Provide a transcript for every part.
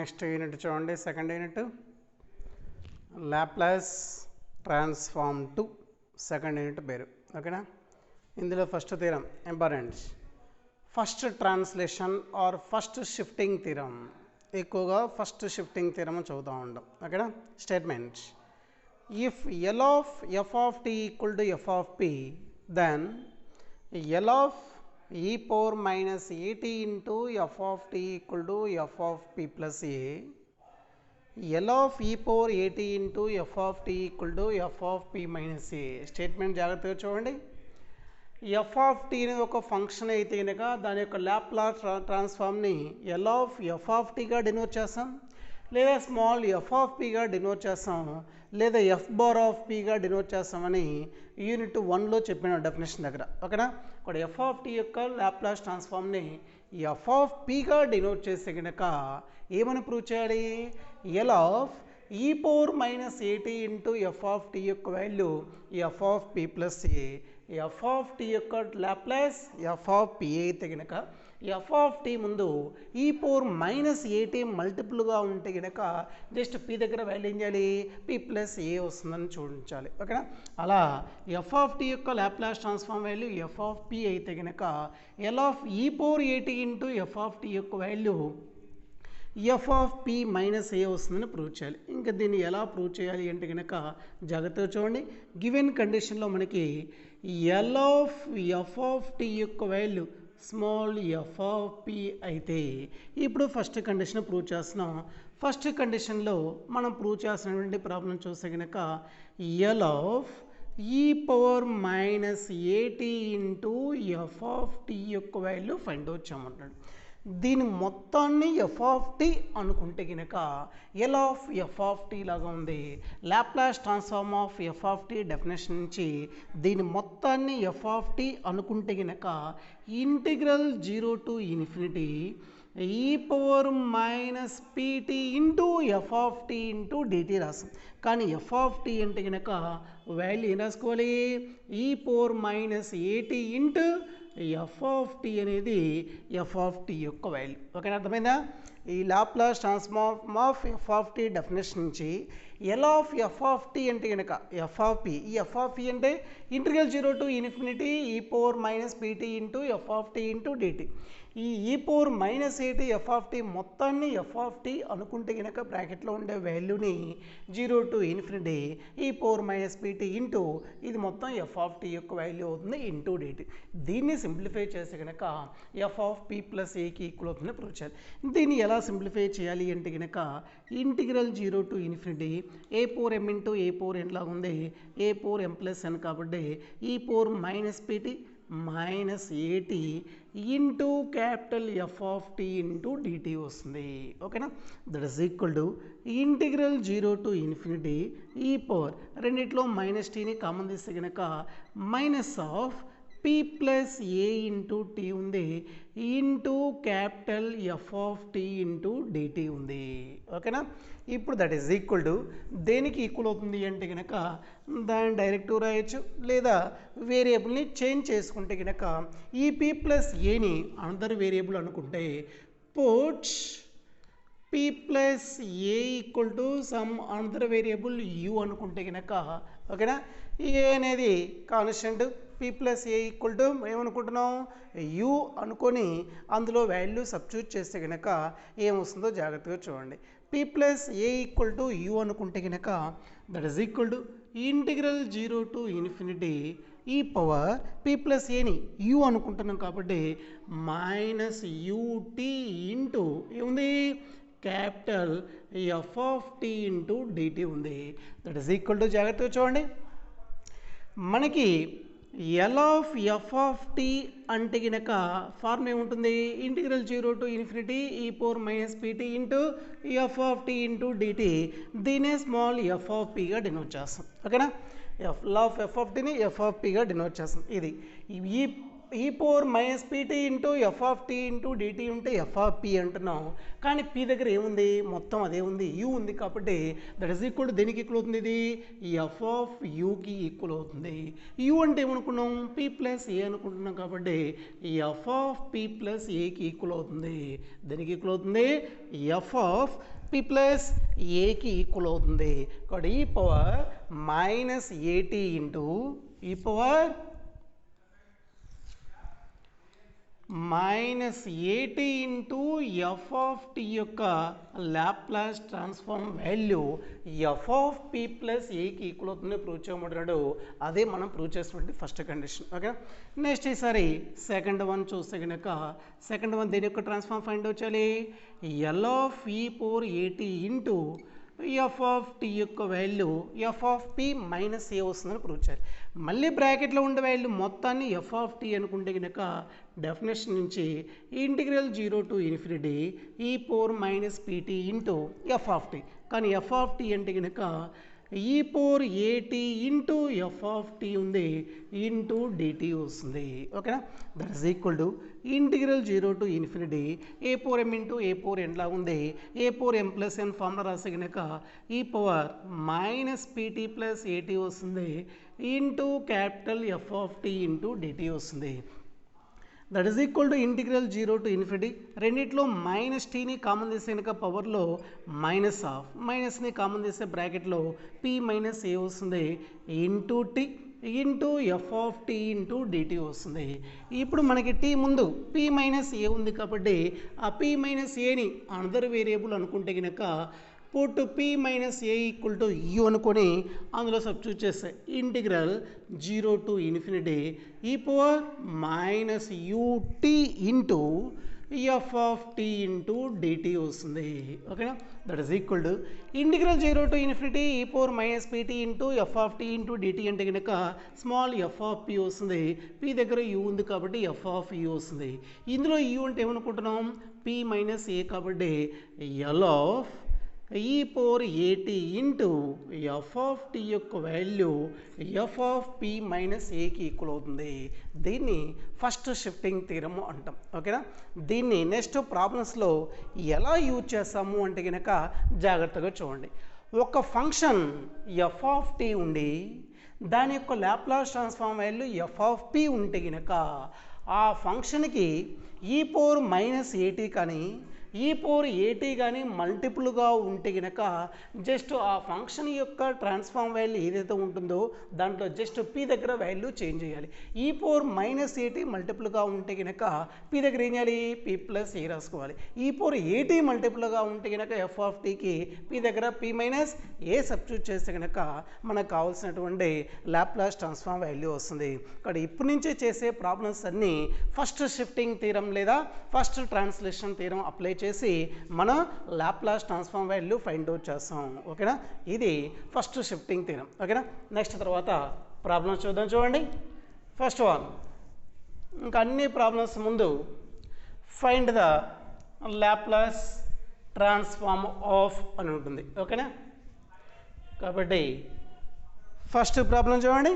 Next unit చూడండి, second unit Laplace transform to second unit పేరు. ఓకేనా? ఇందులో first theorem important, first translation or first shifting theorem. ఎక్కువగా first shifting theorem చదువుతూ ఉంటాం. ఓకేనా? Statement, if L of F of T equal to F of P, then L of e power minus at into f of t equal to f of p plus a, l of e power at into f of t equal to f of p minus a. Statement జాగ్రత్తగా చూడండి. F of T అనేది ఒక function అయితే కనుక దాని యొక్క Laplace ట్రాన్స్ఫార్మ్ని L of F of టీగా డినోట్ చేస్తాం, లేదా స్మాల్ ఎఫ్ ఆఫ్ పీగా డినోట్ చేస్తాం, లేదా ఎఫ్ బార్ ఆఫ్ పీగా డినోట్ చేస్తామని యూనిట్ 1లో చెప్పిన డెఫినేషన్ దగ్గర. ఓకేనా? ఇక్కడ ఎఫ్ ఆఫ్ టీ యొక్క లాప్లాస్ ట్రాన్స్ఫార్మ్ని ఎఫ్ ఆఫ్ పీగా డినోట్ చేస్తే కనుక ఏమని ప్రూవ్ చేయాలి? ఎల్ ఆఫ్ ఈ పవర్ మైనస్ ఏటీ ఇంటూ ఎఫ్ ఆఫ్ టీ యొక్క value F of P plus A. F of tea యొక్క లాప్లాస్ ఎఫ్ ఆఫ్ పీ అయితే కనుక ఎఫ్ ఆఫ్ టీ ముందు ఈ పవర్ మైనస్ ఏటీ మల్టిపుల్గా ఉంటే కనుక జస్ట్ పీ దగ్గర వాల్యూ ఏం చేయాలి? పీ ప్లస్ ఏ వస్తుందని చూడించాలి. ఓకేనా? అలా ఎఫ్ ఆఫ్ టీ యొక్క Laplace transform value F of P అయితే కనుక ఎల్ ఆఫ్ ఈ power AT into F of tea యొక్క value F of P minus A వస్తుందని ప్రూవ్ చేయాలి. ఇంకా దీన్ని ఎలా ప్రూవ్ చేయాలి అంటే కనుక జాగ్రత్తగా చూడండి. గివెన్ కండిషన్లో మనకి L of F of tea యొక్క value small F of P అయితే ఇప్పుడు ఫస్ట్ కండిషన్ ప్రూవ్ చేస్తున్నాం. ఫస్ట్ కండిషన్లో మనం ప్రూవ్ చేసినటువంటి ప్రాబ్లం చూస్తే కనుక ఎల్ ఆఫ్ ఈ పవర్ మైనస్ ఏటీ ఇంటూ ఎఫ్ ఆఫ్ టీ యొక్క వాల్యూ ఫైండ్ అవుట్ చేయమంటాడు. దీని మొత్తాన్ని ఎఫ్ ఆఫ్ టీ అనుకుంటే కనుక L of F of tea లాగా ఉంది. Laplace transform of F of T definition నుంచి దీని మొత్తాన్ని ఎఫ్ ఆఫ్ టీ అనుకుంటే కనుక ఇంటిగ్రల్ 0 to ఇన్ఫినిటీ ఈ power minus PT into F of T into dt రాస్తాం. కానీ ఎఫ్ ఆఫ్ టీ అంటే కనుక వాల్యూ ఏం రాసుకోవాలి? ఈ పవర్ మైనస్ ఏటీ ఇంటూ ఎఫ్ ఆఫ్ టీ అనేది ఎఫ్ ఆఫ్ టీ యొక్క వాల్యూ. ఓకేనా? అర్థమైందా? ఈ Laplace transform of F of T definition నుంచి L of F of tea అంటే కనుక ఎఫ్ ఆఫ్ పీ, ఈ ఎఫ్ ఆఫ్ పీ అంటే ఇంటిగ్రల్ 0 to ఇన్ఫినిటీ ఈ power minus PT into F of T into DT. E power minus AT F of T మొత్తాన్ని F of T అనుకుంటే కనుక బ్రాకెట్లో ఉండే వాల్యూని 0 to ఇన్ఫినిటీ ఈ పవర్ మైనస్ పీటీ ఇంటూ ఇది మొత్తం ఎఫ్ ఆఫ్ టీ యొక్క వాల్యూ అవుతుంది ఇంటూ డిటీ. దీన్ని సింప్లిఫై చేస్తే కనుక ఎఫ్ ఆఫ్ పీ ప్లస్ ఏకి ఈక్వల్ అవుతుందని ప్రూవ్ చేయాలి. దీన్ని ఎలా సింప్లిఫై చేయాలి అంటే కనుక integral 0 to infinity A power M into A power N లాగా ఉంది, A power M plus N కాబట్టి E power minus PT minus ఏటీ into capital F of T into dt వస్తుంది. ఓకేనా? That is equal to integral 0 to infinity ఈ power రెండిట్లో minus టీని common తీస్తే కనుక minus of P plus A into T ఉంది into capital F of T into DT ఉంది. ఓకేనా? ఇప్పుడు దట్ ఈస్ ఈక్వల్ టు దేనికి ఈక్వల్ అవుతుంది అంటే కనుక దాన్ని డైరెక్ట్గా రాయొచ్చు, లేదా వేరియబుల్ని చేంజ్ చేసుకుంటే కనుక ఈ పీ ప్లస్ ఏని అనదర్ వేరియబుల్ అనుకుంటే put P plus A equal to some another variable U అనుకుంటే కనుక ఓకేనా? ఏ అనేది constant, P plus A equal to ఏమనుకుంటున్నాం? యూ అనుకొని అందులో వాల్యూ సబ్స్టిట్యూట్ చేస్తే కనుక ఏమొస్తుందో జాగ్రత్తగా చూడండి. P plus A equal to U అనుకుంటే కనుక that is equal to integral 0 to infinity ఈ పవర్ పీ ప్లస్ ఏని యూ అనుకుంటున్నాం కాబట్టి మైనస్ యూటీ ఇంటూ ఏముంది? Capital F of T into DT ఉంది. దట్ ఈస్ ఈక్వల్ టు జాగ్రత్తగా చూడండి. మనకి L of F of tea అంటే కనుక ఫార్మ్ ఏముంటుంది? ఇంటిగ్రల్ 0 to ఇన్ఫినిటీ ఈ power minus PT into F of T into DT. దీనే స్మాల్ ఎఫ్ ఆఫ్ పీగా డినోట్ చేస్తాం. ఓకేనా? ఎఫ్ ఆఫ్ టీని ఎఫ్ ఆఫ్ పీగా డినోట్ చేస్తాం. ఇది ఈ E power minus PT into F of T into DT ఉంటే ఎఫ్ ఆఫ్ పి అంటున్నాం. కానీ పి దగ్గర ఏముంది, మొత్తం అదే ఉంది, యూ ఉంది. కాబట్టి దట్ ఈస్ ఈక్వల్ టు దేనికి ఈక్వల్ అవుతుంది, ఇది ఎఫ్ ఆఫ్ యూకి ఈక్వల్ అవుతుంది. యూ అంటే ఏమనుకున్నాం, పి ప్లస్ ఏ అనుకుంటున్నాం. కాబట్టి ఎఫ్ ఆఫ్ పి ప్లస్ ఏకి ఈక్వల్ అవుతుంది. దేనికి ఈక్వల్ అవుతుంది, ఎఫ్ ఆఫ్ పి ప్లస్ ఏకి ఈక్వల్ అవుతుంది. కాబట్టి ఈ పవర్ మైనస్ ఏటీ ఇంటూ ఈ పవర్ మైనస్ ఏటీ ఇంటూ ఎఫ్ ఆఫ్ టీ యొక్క Laplace transform value F of P plus ఏకి ఈక్వల్ అవుతుంది ప్రూవ్ చేయమంటున్నాడు. అదే మనం ప్రూవ్ చేసినటువంటి ఫస్ట్ కండిషన్. ఓకే, నెక్స్ట్ ఈసారి సెకండ్ వన్ చూస్తే కనుక సెకండ్ వన్ దేని యొక్క ట్రాన్స్ఫార్మ్ ఫైండ్ అవుట్ చేయాలి, ఎల్ ఆఫ్ ఈ power AT into F of tea యొక్క value F of P minus A వస్తుందని ప్రూవ్ చేయాలి. మళ్ళీ బ్రాకెట్లో ఉండే వాల్యూ మొత్తాన్ని ఎఫ్ ఆఫ్ టీ అనుకుంటే కనుక డెఫినేషన్ నుంచి ఇంటిగ్రల్ 0 టు ఇన్ఫినిటీ ఈ power minus PT into F of T. కానీ ఎఫ్ ఆఫ్ టీ అంటే కనుక E power AT into F of T ఉంది ఇంటూ డిటీ వస్తుంది. ఓకేనా, that is equal to integral 0 to infinity A power M into A power N లా ఉంది, A power M plus N formula రాస్తే కనుక E power minus PT plus AT వస్తుంది into capital F of T into dt వస్తుంది. That is equal to integral 0 to infinity. రెండిట్లో minus టీని common తీసే కనుక పవర్లో మైనస్ ఆఫ్ మైనస్ని కామన్ తీసే బ్రాకెట్లో పి మైనస్ ఏ వస్తుంది into T into F of T into dt వస్తుంది. ఇప్పుడు మనకి టీ ముందు పి మైనస్ ఏ ఉంది కాబట్టి ఆ పి మైనస్ ఏని అనదర్ వేరియబుల్ అనుకుంటే కనుక put P minus A equal to U అనుకొని అందులో సబ్స్టిట్యూట్ చేస్తే ఇంటిగ్రల్ 0 టు ఇన్ఫినిటీ ఈ power minus UT into F of T into dt వస్తుంది. ఓకేనా, that is equal to integral 0 to infinity ఈ power minus PT into F of T into DT అంటే కనుక small F of P వస్తుంది. P దగ్గర U ఉంది కాబట్టి F of you వస్తుంది. ఇందులో యూ అంటే ఏమనుకుంటున్నాం, పి మైనస్ ఏ కాబట్టి ఎల్ ఆఫ్ ఈ power AT into F of tea యొక్క value F of P minus ఏకి ఈక్వల్ అవుతుంది. దీన్ని ఫస్ట్ షిఫ్టింగ్ థీరమ్ అంటాం. ఓకేనా, దీన్ని నెక్స్ట్ ప్రాబ్లమ్స్లో ఎలా యూజ్ చేస్తాము అంటే కనుక జాగ్రత్తగా చూడండి. ఒక ఫంక్షన్ ఎఫ్ ఆఫ్ టీ ఉండి దాని యొక్క Laplace transform value F of P ఉంటే కనుక ఆ ఫంక్షన్కి ఈ పవర్ మైనస్ ఏటీ కానీ ఈ పవర్ ఏటీ కానీ మల్టిపుల్గా ఉంటే కనుక జస్ట్ ఆ ఫంక్షన్ యొక్క ట్రాన్స్ఫార్మ్ వాల్యూ ఏదైతే ఉంటుందో దాంట్లో జస్ట్ పి దగ్గర వాల్యూ చేంజ్ చేయాలి. ఈ పవర్ మైనస్ ఏటీ మల్టిపుల్గా ఉంటే కనుక పి దగ్గర ఏం చేయాలి, పి ప్లస్ ఏ రాసుకోవాలి. ఈ పవర్ ఏటీ మల్టిపుల్గా ఉంటే కనుక ఎఫ్ ఆఫ్ టీకి పి దగ్గర పి మైనస్ ఏ సబ్స్టిట్యూట్ చేస్తే కనుక మనకు కావాల్సినటువంటి లాప్లాస్ ట్రాన్స్ఫార్మ్ వాల్యూ వస్తుంది. ఇక్కడ ఇప్పటి నుంచే చేసే ప్రాబ్లమ్స్ అన్నీ ఫస్ట్ షిఫ్టింగ్ థీరం లేదా ఫస్ట్ ట్రాన్స్లేషన్ థీరం అప్లై చేసి మనం Laplace transform value find out చేస్తాం. ఓకేనా, ఇది ఫస్ట్ షిఫ్టింగ్ థీరం. ఓకేనా, నెక్స్ట్ తర్వాత ప్రాబ్లమ్స్ చూద్దాం. చూడండి, ఫస్ట్ వన్ ఇంకా అన్ని ప్రాబ్లమ్స్ ముందు find the Laplace transform of అని ఉంటుంది. ఓకేనా, కాబట్టి ఫస్ట్ ప్రాబ్లం చూడండి.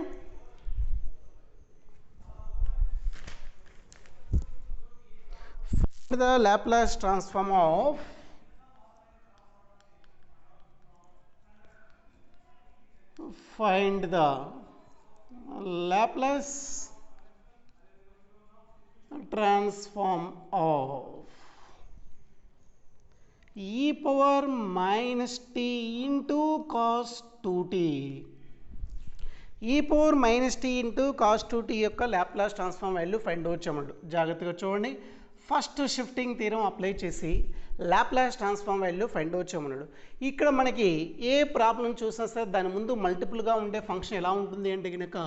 The Laplace transform of find the Laplace transform of e power minus t into cos 2t. E power minus tea into cos 2t యొక్క Laplace transform value find out చేయమంటాడు. జాగ్రత్తగా చూడండి, first shifting theorem apply చేసి Laplace transform value find out చేయమన్నాడు. ఇక్కడ మనకి ఏ problem చూసినా సరే దాని ముందు మల్టిపుల్గా ఉండే ఫంక్షన్ ఎలా ఉంటుంది అంటే కనుక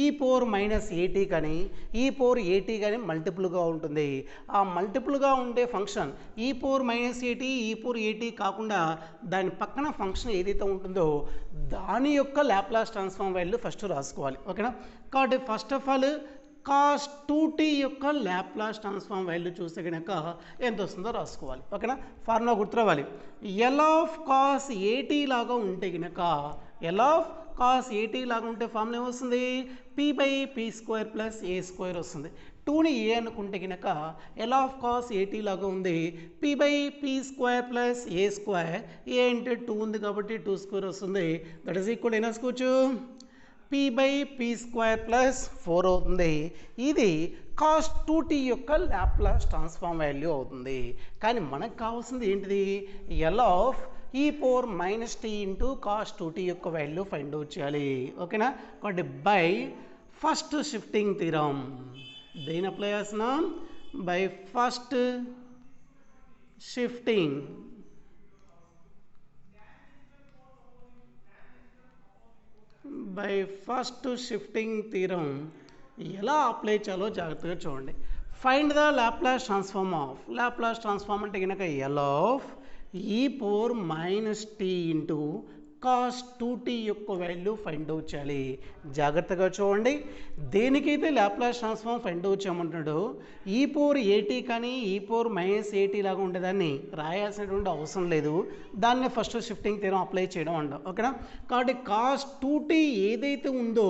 ఈ పవర్ మైనస్ ఏటీ కానీ ఈ పవర్ ఏటీ కానీ మల్టిపుల్గా ఉంటుంది. ఆ మల్టిపుల్గా ఉండే ఫంక్షన్ ఈ పవర్ మైనస్ ఏటీ ఈ పవర్ ఏటీ కాకుండా దాని పక్కన ఫంక్షన్ ఏదైతే ఉంటుందో దాని యొక్క లాప్లాస్ ట్రాన్స్ఫార్మ్ వాల్యూ ఫస్ట్ రాసుకోవాలి. ఓకేనా, కాబట్టి first of all cos 2t యొక్క లాప్లాస్ ట్రాన్స్ఫార్మ్ వాల్యూ చూస్తే కనుక ఎంత వస్తుందో రాసుకోవాలి. ఓకేనా, ఫార్ములా గుర్తురావాలి. ఎల్ ఆఫ్ కాస్ ఏటీ లాగా ఉంటే కనుక ఎల్ ఆఫ్ కాస్ ఏటీ లాగా ఉంటే ఫార్ములా ఏమొస్తుంది, P by P square plus a square వస్తుంది. 2ని ఏ అనుకుంటే కనుక ఎల్ ఆఫ్ కాస్ ఏటీ లాగా ఉంది. p/p² plus a square, a అంటే 2 ఉంది కాబట్టి 2² వస్తుంది. దట్ ఈస్ ఈక్వల్ ఏం రాసుకోవచ్చు, p/p² ప్లస్ 4 అవుతుంది. ఇది కాస్ 2t యొక్క లాప్లాస్ ట్రాన్స్ఫార్మ్ వాల్యూ అవుతుంది. కానీ మనకు కావాల్సింది ఏంటిది, L of e power minus tea into cos 2t యొక్క వాల్యూ ఫైండ్ అవుట్ చేయాలి. ఓకేనా, కాబట్టి బై ఫస్ట్ షిఫ్టింగ్ థీరం, దేని అప్లై చేస్తున్నాం, బై ఫస్ట్ షిఫ్టింగ్ థీరం ఎలా అప్లై చేయాలో జాగ్రత్తగా చూడండి. Find the Laplace transform of, Laplace transform అంటే కనుక L of e power minus tea into cos 2t యొక్క వాల్యూ ఫైండ్ అవుట్ చేయాలి. జాగ్రత్తగా చూడండి, దేనికైతే లాప్లాస్ ట్రాన్స్ఫార్మ్ ఫైండ్ అవుట్ చేయమంటున్నాడు, ఈ పవర్ ఏటీ కానీ ఈ పవర్ మైనస్ ఏటీ లాగా ఉండేదాన్ని రాయాల్సినటువంటి అవసరం లేదు. దాన్ని ఫస్ట్ షిఫ్టింగ్ థీరం అప్లై చేయడం అంటాం. ఓకేనా, కాబట్టి కాస్ 2t ఏదైతే ఉందో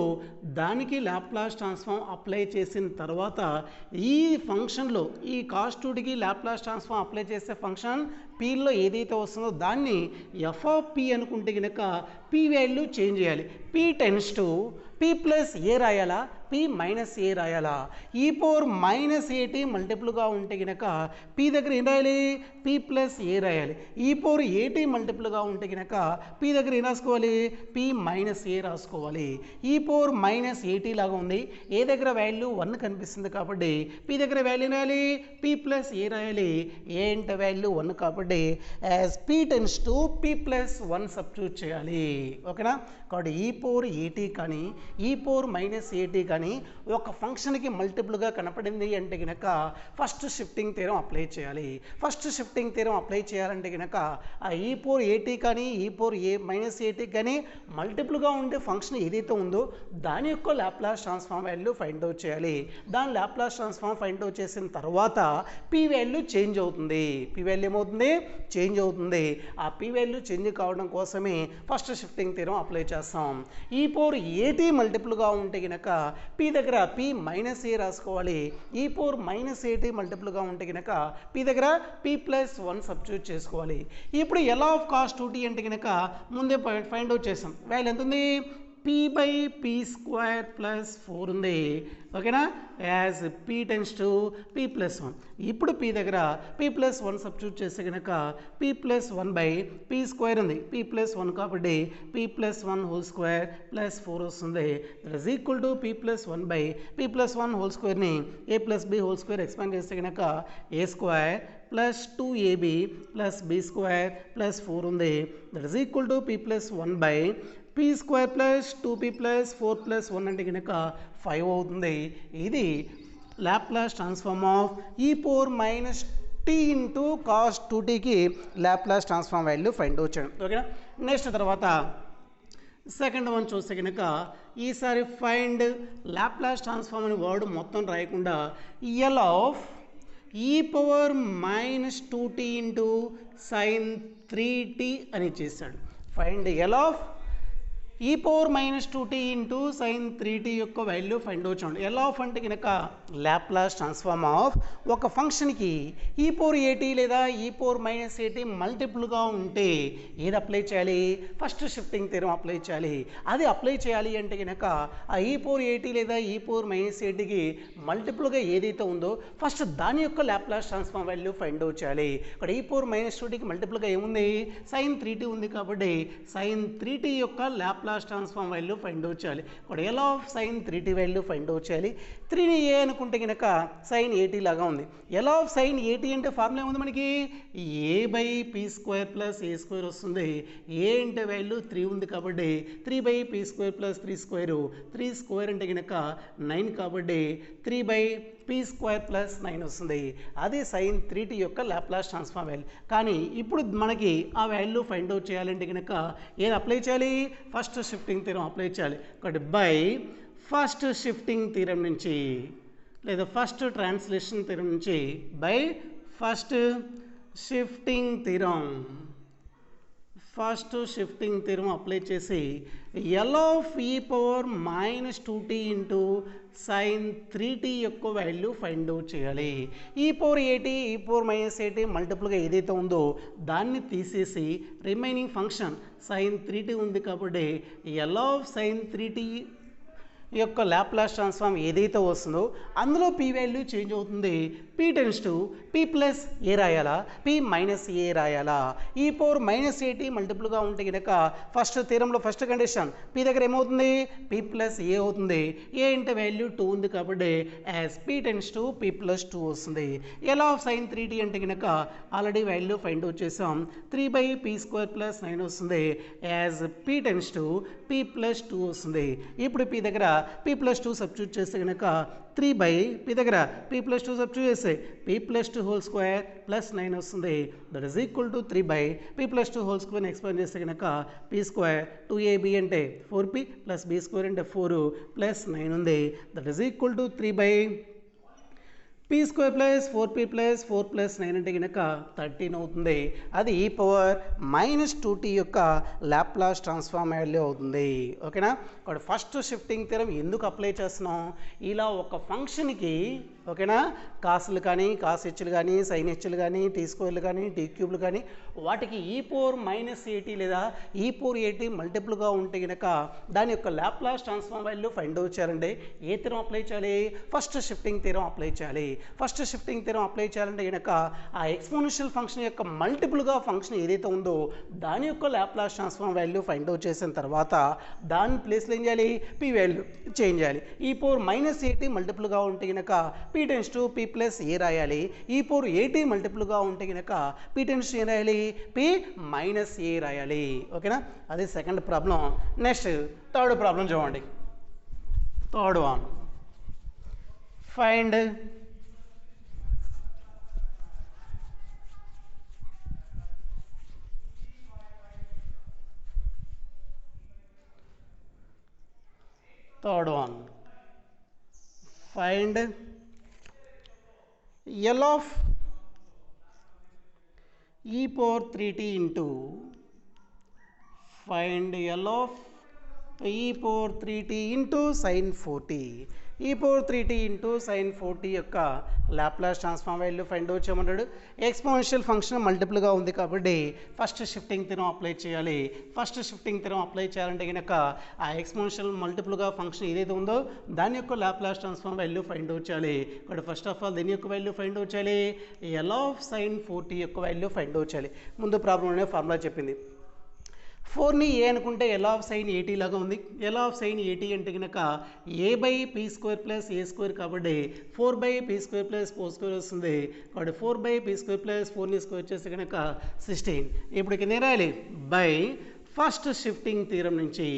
దానికి లాప్లాస్ ట్రాన్స్ఫార్మ్ అప్లై చేసిన తర్వాత ఈ ఫంక్షన్లో ఈ కాస్ 2tకి లాప్లాస్ ట్రాన్స్ఫార్మ్ అప్లై చేసే ఫంక్షన్ పీలో ఏదైతే వస్తుందో దాన్ని ఎఫ్ ఆఫ్ పి అనుకుంటే కనుక పి వాల్యూ చేంజ్ చేయాలి. P tends to P plus ఏ రాయాలా, పి మైనస్ ఏ రాయాలా. ఈ పవర్ మైనస్ ఏటీ మల్టిపుల్గా ఉంటే కనుక పి దగ్గర ఏం రాయాలి, పి ప్లస్ ఏ రాయాలి. ఈ పవర్ ఏటీ మల్టిపుల్గా ఉంటే కనుక పి దగ్గర ఏం రాసుకోవాలి, పి మైనస్ ఏ రాసుకోవాలి. ఈ పవర్ మైనస్ ఏటీ లాగా ఉంది, ఏ దగ్గర వాల్యూ 1 కనిపిస్తుంది కాబట్టి పి దగ్గర వాల్యూ రాయాలి, పి ప్లస్ ఏ రాయాలి. ఏ అంటే వాల్యూ 1 కాబట్టి as P tends to P plus 1 substitute చేయాలి. ఓకేనా, కాబట్టి ఈ పవర్ ఏటీ కానీ ఈ పవర్ మైనస్ ఏటీ కానీ ఒక ఫంక్షన్కి మల్టిపుల్గా కనపడింది అంటే కనుక ఫస్ట్ షిఫ్టింగ్ థీరం అప్లై చేయాలి. ఫస్ట్ షిఫ్టింగ్ థీరం అప్లై చేయాలంటే కనుక ఆ ఈ పవర్ ఏటీ కానీ ఈ పవర్ మైనస్ ఏటీ కానీ మల్టిపుల్గా ఉండే ఫంక్షన్ ఏదైతే ఉందో దాని యొక్క Laplace transform value find out చేయాలి. దాని లాప్లాస్ ట్రాన్స్ఫార్మ్ ఫైండ్ అవుట్ చేసిన తర్వాత పి వాల్యూ చేంజ్ అవుతుంది. పి వాల్యూ ఏమవుతుంది, చేంజ్ అవుతుంది. ఆ పి వాల్యూ చేంజ్ కావడం కోసమే ఫస్ట్ షిఫ్టింగ్ థీరం అప్లై చేస్తాం. ఈ పవర్ ఏటీ మల్టిపుల్గా ఉంటే కనుక పి దగ్గర పి మైనస్ ఏ రాసుకోవాలి. ఈ పవర్ మైనస్ ఏటీ మల్టిపుల్గా ఉంటే కనుక పి దగ్గర పి ప్లస్ 1 సబ్స్టిట్యూట్ చేసుకోవాలి. ఇప్పుడు ఎల్ ఆఫ్ కాస్ 2t అంటే కనుక ముందే ఫైండ్ అవుట్ చేసాం. వాల్యూ ఎంత ఉంది, p/p² ప్లస్ 4 ఉంది. ఓకేనా, as p tends to p plus 1. ఇప్పుడు p దగ్గర p ప్లస్ 1 సబ్స్టిట్యూట్ చేస్తే కనుక p ప్లస్ 1/p² ఉంది. p ప్లస్ 1 కాబట్టి p plus 1 whole square plus 4 వస్తుంది. That is equal to p plus 1/p plus 1 whole స్క్వేర్ని a plus b whole square expand చేస్తే కనుక a² plus 2ab plus b² plus 4 ఉంది. That is equal to p plus 1/p² plus 2p plus 4 plus 1 అంటే కనుక 5 అవుతుంది. ఇది Laplace transform of ఈ power minus tea into cos 2tకి Laplace transform value find out చేయడం. ఓకేనా, నెక్స్ట్ తర్వాత సెకండ్ వన్ చూస్తే కనుక ఈసారి ఫైండ్ లాప్లాస్ ట్రాన్స్ఫార్మ్ అనే వర్డ్ మొత్తం రాయకుండా ఎల్ ఆఫ్ ఈ power minus 2t into sine 3t అని చేశాడు. ఫైండ్ ఎల్ ఆఫ్ ఈ power minus 2t into sine 3t యొక్క వాల్యూ ఫైండ్ అవుట్ చేయండి. ఎల్ ఆఫ్ అంటే కనుక లాప్లాస్ ట్రాన్స్ఫార్మ్ ఆఫ్ ఒక ఫంక్షన్కి ఈ పవర్ ఏటీ లేదా ఈ పవర్ మైనస్ ఏటీ మల్టిపుల్గా ఉంటే ఏది అప్లై చేయాలి, ఫస్ట్ షిఫ్టింగ్ థీరం అప్లై చేయాలి. అది అప్లై చేయాలి అంటే కనుక ఆ ఈ పవర్ ఏటీ లేదా ఈ పవర్ మైనస్ ఏటీకి మల్టిపుల్గా ఏదైతే ఉందో ఫస్ట్ దాని యొక్క Laplace transform value find out చేయాలి. ఇక్కడ ఈ పవర్ మైనస్ 2tకి మల్టిపుల్గా ఏముంది, సైన్ 3t ఉంది కాబట్టి సైన్ 3t యొక్క Laplace transform value find out చేయాలి. ఇక్కడ L of sine 3t value find out చేయాలి. 3ని ఏ అనుకుంటే కనుక సైన్ 80 లాగా ఉంది. ఎల్ ఆఫ్ సైన్ 80 అంటే ఫార్ములా ఉంది మనకి a/p² ప్లస్ a² వస్తుంది. ఏ అంటే వాల్యూ 3 ఉంది కాబట్టి 3/p² ప్లస్ 3² అంటే కనుక 9 కాబట్టి 3/p² ప్లస్ 9 వస్తుంది. అది సైన్ 3t యొక్క లాప్లాస్ ట్రాన్స్ఫార్మ్ వాల్యూ. కానీ ఇప్పుడు మనకి ఆ వాల్యూ ఫైండ్ అవుట్ చేయాలంటే కనుక ఏది అప్లై చేయాలి, ఫస్ట్ షిఫ్టింగ్ థీరం అప్లై చేయాలి. ఒకటి బై ఫస్ట్ షిఫ్టింగ్ థీరం నుంచి లేదా ఫస్ట్ ట్రాన్స్లేషన్ థీరం నుంచి by first shifting theorem first shifting theorem apply చేసి ఎల్ ఆఫ్ ఈ power minus 2t into sine 3t యొక్క వాల్యూ ఫైండ్ అవుట్ చేయాలి. ఈ పవర్ ఏటీ ఈ పవర్ మైనస్ ఏటీ మల్టిపుల్గా ఏదైతే ఉందో దాన్ని తీసేసి రిమైనింగ్ ఫంక్షన్ సైన్ 3t ఉంది కాబట్టి ఎల్ ఆఫ్ సైన్ 3t యొక్క లాప్లాస్ ట్రాన్స్ఫార్మ్ ఏదైతే వస్తుందో అందులో పీ వాల్యూ చేంజ్ అవుతుంది. P tends to P plus ఏ రాయాలా, పీ మైనస్ ఏ రాయాలా. ఈ పవర్ మైనస్ ఏటీ మల్టిపుల్గా ఉంటే కనుక ఫస్ట్ థీరంలో ఫస్ట్ కండిషన్ పీ దగ్గర ఏమవుతుంది, పీ ప్లస్ ఏ అవుతుంది. ఏ అంటే వాల్యూ 2 ఉంది కాబట్టి as P tends to P plus 2 వస్తుంది. ఎల్ ఆఫ్ సైన్ 3t అంటే కనుక ఆల్రెడీ వాల్యూ ఫైండ్ అవుట్ చేసాం. 3/p² ప్లస్ 9 వస్తుంది. As P tends to P plus 2 వస్తుంది. ఇప్పుడు పీ దగ్గర p ప్లస్ 2 సబ్స్టిట్యూట్ చేస్తే కనుక 3/p దగ్గర p ప్లస్ 2 సబ్స్టిట్యూట్ చేస్తే p plus 2 whole square plus 9 వస్తుంది. That is equal to 3/p plus 2 whole స్క్వేర్ని ఎక్స్పాండ్ చేస్తే కనుక p స్క్వేర్ 2ab అంటే 4p ప్లస్ b స్క్వేర్ అంటే 4 ప్లస్ 9 ఉంది. That is equal to 3/p square plus 4p plus 4 plus 9 అంటే కనుక 13 అవుతుంది. అది ఈ పవర్ మైనస్ 2t యొక్క లాప్లాస్ ట్రాన్స్ఫార్మ్ వాల్యూ అవుతుంది. ఓకేనా. ఇక్కడ ఫస్ట్ షిఫ్టింగ్ థియరం ఎందుకు అప్లై చేస్తున్నాం, ఇలా ఒక ఫంక్షన్కి ఓకేనా కాసులు కానీ కాస్ హెచ్లు కానీ సైన్ హెచ్లు కానీ టీ స్క్వేర్లు కానీ టీ క్యూబ్లు కానీ వాటికి ఈ పవర్ మైనస్ ఏటీ లేదా ఈ పవర్ ఏటీ మల్టిపుల్గా ఉంటే కనుక దాని యొక్క Laplace transform value find out చేయాలంటే ఏ థియరం అప్లై చేయాలి, ఫస్ట్ షిఫ్టింగ్ థియరం అప్లై చేయాలి. ఫస్ట్ షిఫ్టింగ్ థియరం అప్లై చేయాలంటే కనుక ఆ ఎక్స్పోనెన్షియల్ ఫంక్షన్ యొక్క మల్టిపుల్గా ఫంక్షన్ ఏదైతే ఉందో దాని యొక్క Laplace transform value find out చేసిన తర్వాత దాని ప్లేస్లో ఏం చేయాలి, పీ వాల్యూ చేంజ్ చేయాలి. ఈ పవర్ మైనస్ ఏటీ మల్టిపుల్గా ఉంటే కనుక p tends to P plus a రాయాలి. ఈ పవర్ ఏటీ మల్టిపుల్గా ఉంటే కనుక పీ టెన్స్ టు ఏ రాయాలి, పీ మైనస్ ఏ రాయాలి. ఓకేనా. అది second problem. Next third problem చూడండి. Third one find third one find L of e power 3t into find L of e power 3t into sin 4t. e power 3t into sin 4t యొక్క Laplace transform value find out చేయమన్నాడు. Exponential function మల్టిపుల్గా ఉంది కాబట్టి first shifting theorem apply చేయాలి. First shifting theorem apply చేయాలంటే కనుక ఆ exponential మల్టిపుల్గా function ఏదైతే ఉందో దాని యొక్క Laplace transform value find out చేయాలి. ఇక్కడ ఫస్ట్ ఆఫ్ ఆల్ దీని యొక్క వాల్యూ ఫైండ్ అవుట్ చేయాలి, ఎల్ ఆఫ్ సైన్ 4t యొక్క వాల్యూ ఫైండ్ అవుట్ చేయాలి. ముందు ప్రాబ్లంలోనే ఫార్ములా చెప్పింది. 4ని ఏ అనుకుంటే ఎల్ ఆఫ్ సైన్ ఏటీ లాగా ఉంది. ఎల్ ఆఫ్ సైన్ ఏటీ అంటే కనుక a/p² ప్లస్ ఏ స్క్వేర్ కాబట్టి 4/p² ప్లస్ 4 స్క్వేర్ వస్తుంది. కాబట్టి 4/p² ప్లస్ 4ని స్క్వేర్ చేస్తే కనుక 16. ఇప్పుడు కింద రాయాలి బై ఫస్ట్ షిఫ్టింగ్ థియరం నుంచి,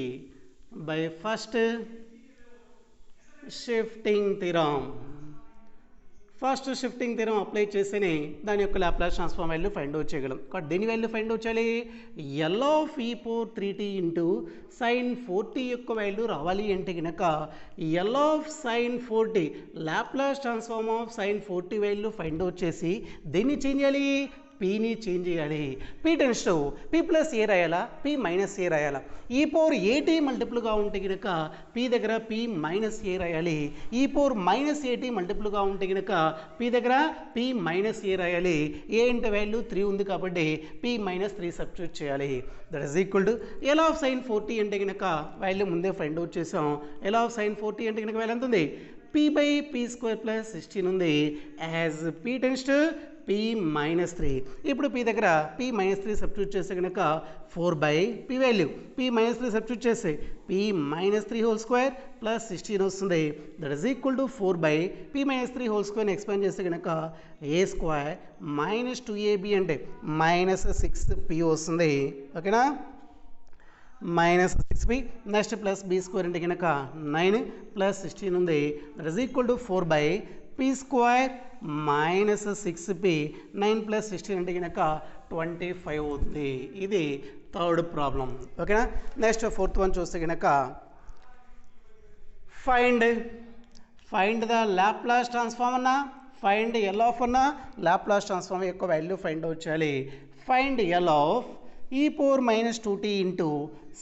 by first shifting theorem. First shifting theorem apply చేస్తేనే దాని యొక్క Laplace transform value find out చేయగలం. కాబట్టి దీని వాల్యూ ఫైండ్ అవుట్ చేయాలి, ఎల్ ఆఫ్ ఈ power 3t into sine 4t యొక్క వాల్యూ రావాలి అంటే కనుక L of sine 4t Laplace transform of sine 4t value find out చేసి దీన్ని చేంజ్ చేయాలి, పీని చేంజ్ చేయాలి. P tends to P plus ఏ రాయాలా, పీ మైనస్ ఏ రాయాలా. ఈ పవర్ ఏటీ మల్టిపుల్గా ఉంటే కనుక పీ దగ్గర పీ మైనస్ ఏ రాయాలి. ఈ పవర్ మైనస్ ఏటీ మల్టిపుల్గా ఉంటే కనుక పీ దగ్గర పీ మైనస్ ఏ రాయాలి. ఏ అంటే వాల్యూ 3 ఉంది కాబట్టి పీ మైనస్ 3 సబ్స్టిట్యూట్ చేయాలి. That is equal to L of sine 4t అంటే కనుక వాల్యూ ముందే ఫైండ్ అవుట్ చేసాం. ఎల్ ఆఫ్ సైన్ 4t అంటే కనుక వాల్యూ ఎంత ఉంది, p/p² ప్లస్ 16 ఉంది. As P tends to p minus 3. ఇప్పుడు p దగ్గర p మైనస్ 3 సబ్స్టిట్యూట్ చేస్తే కనుక 4/p value p minus 3 substitute చేస్తే p minus 3 whole square plus 16 వస్తుంది. That is equal to 4/p minus 3 whole స్క్వేర్ని ఎక్స్పాండ్ చేస్తే కనుక a స్క్వేర్ మైనస్ 2ab అంటే మైనస్ 6p వస్తుంది. ఓకేనా. Minus 6p next plus b square అంటే కనుక 9 ప్లస్ 16 ఉంది. That is equal to 4/p² minus 6p 9 plus 16 అంటే కనుక 25 అవుతుంది. ఇది థర్డ్ ప్రాబ్లం. ఓకేనా. నెక్స్ట్ ఫోర్త్ వన్ చూస్తే కనుక ఫైండ్ ద లాప్లాస్ ట్రాన్స్ఫార్మ్ అన్నా ఫైండ్ ఎల్ ఆఫ్ అన్నా లాప్లాస్ ట్రాన్స్ఫార్మ్ యొక్క వాల్యూ ఫైండ్ అవుట్ చేయాలి. ఫైండ్ ఎల్ ఆఫ్ ఈ power minus 2t into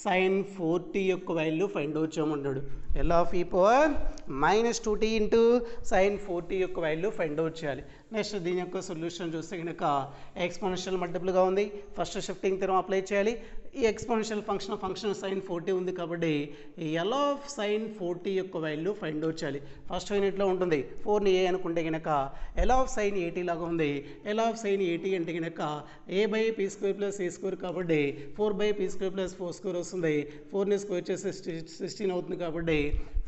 sine 4t యొక్క వాల్యూ ఫైండ్ అవుట్ చేయమన్నాడు. ఎల్ ఆఫ్ ఈ power minus 2t into sine 4t యొక్క value find out చేయాలి. Next దీని యొక్క సొల్యూషన్ చూస్తే కనుక ఎక్స్పోనెన్షియల్ మల్టిపుల్గా ఉంది, ఫస్ట్ షిఫ్టింగ్ థియరం అప్లై చేయాలి. ఈ ఎక్స్పోనెన్షియల్ ఫంక్షన్ సైన్ 4t ఉంది కాబట్టి ఎల్ ఆఫ్ సైన్ 4t యొక్క వాల్యూ ఫైండ్ అవుట్ చేయాలి. ఫస్ట్ యూనిట్లో ఉంటుంది 4ని ఏ అనుకుంటే కనుక ఎల్ ఆఫ్ సైన్ 80 లాగా ఉంది. ఎల్ ఆఫ్ సైన్ 80 అంటే కనుక a by p square plus a square కాబట్టి 4 by p square plus 4 square వస్తుంది. 4ని స్క్వేర్ చేసి 16 అవుతుంది కాబట్టి